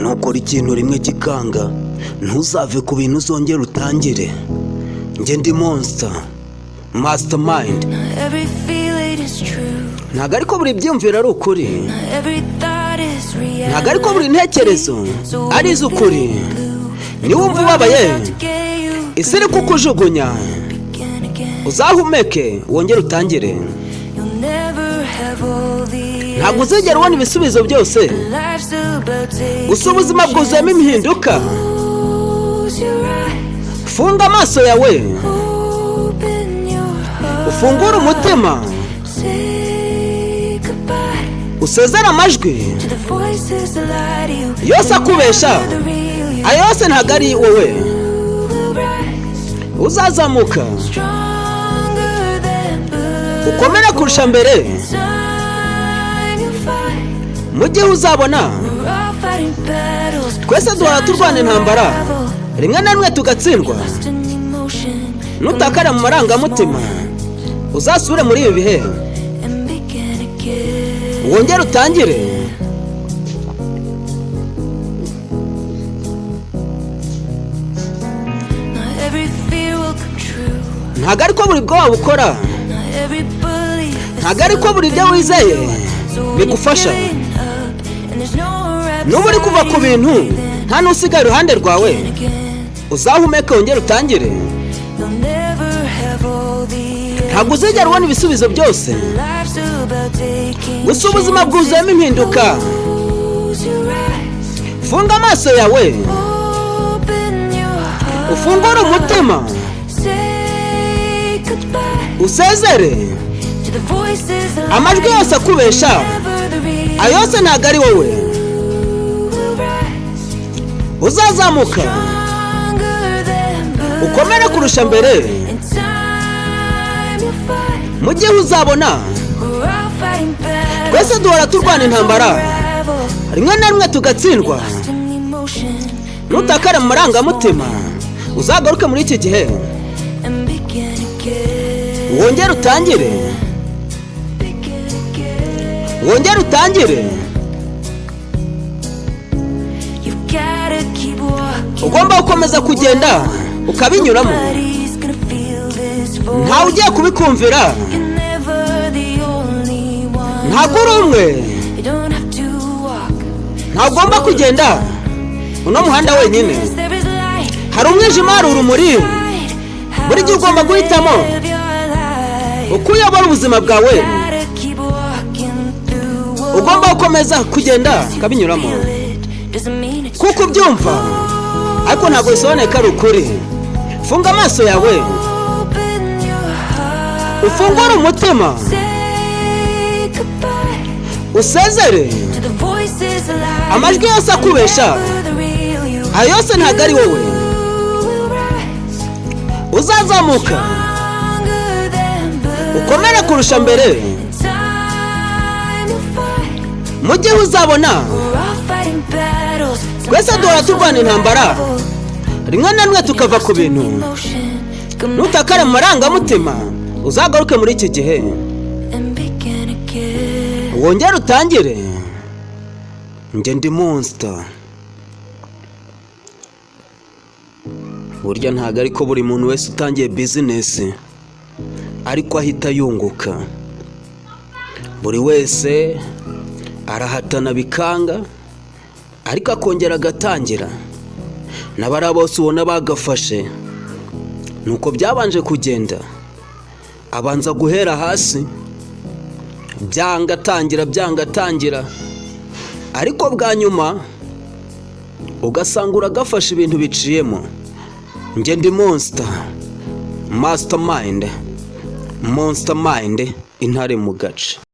nukora ikintu rimwe kikanga ntuzave ku bintu uzongera utangire. Njye ndi monster mastermind. Ntago ariko buri byumvira ari ukuri, ntago ariko buri ntekerezo ari iz'ukuri. Niwumva ubabaye isi iri kukujugunya, uzahumeke wongere utangire. Ntabwo uzigera ubona ibisubizo byose, gusa ubuzima bwuzuyemo impinduka. Funga amaso yawe, ufungure umutima, usezere amajwi yose akubesha. Ayo yose ntabwo ari wowe. Uzazamuka ukomere kurusha mbere. Mu gihe uzabona twese duhora turwana intambara, rimwe na rimwe tugatsindwa. Nutakara mu marangamutima uzasubire muri ibi bihe, wongere utangire. Ntago ariko buri bwoba bukora, ntago ariko buri byo wizeye bigufasha. Nuba uri kuva ku bintu nta n'usigaye iruhande rwawe, uzahumeke wongere utangire. Ntabwo uzigera ubona ibisubizo byose, gusa ubuzima bwuzuyemo impinduka. Funga amaso yawe, ufungure umutima, usezere amajwi yose akubesha. Ayo yose ntabwo ari wowe. Uzazamuka ukomere kurusha mbere. Mu gihe uzabona twese duhora turwana intambara, rimwe na rimwe tugatsindwa. Nutakare mu marangamutima uzagaruke muri iki gihe, wongere utangire, wongere utangire. Ugomba gukomeza kugenda ukabinyuramo, ntawe ugiye kubikumvira. Ntabwo uri umwe, ntabwo ugomba kugenda uno muhanda wenyine. Hari umwijima, hari urumuri. Buri gihe ugomba guhitamo uko uyobora ubuzima bwawe. Ugomba gukomeza kugenda ukabinyuramo kuko ubyumva, ariko ntabwo bisobanuye ko ari ukuri. Funga amaso yawe, ufungure umutima, usezere amajwi yose akubesha. Ayo yose ntabwo ari wowe. Uzazamuka ukomere kurusha mbere. Mu gihe uzabona twese duhora turwana intambara, rimwe na rimwe tukava ku bintu. Nutakare mu marangamutima uzagaruke muri iki gihe, wongere utangire. Njye ndi monster. Burya ntago ariko buri muntu wese utangiye business ariko ahita yunguka. Buri wese arahatana bikanga, ariko akongera agatangira. N'abari bose ubona bagafashe nuko byabanje kugenda. Abanza guhera hasi, byanga atangira, ariko bwa nyuma ugasanga uragafashe ibintu biciyemo. Njye ndi monster mastermind, intare mu gace.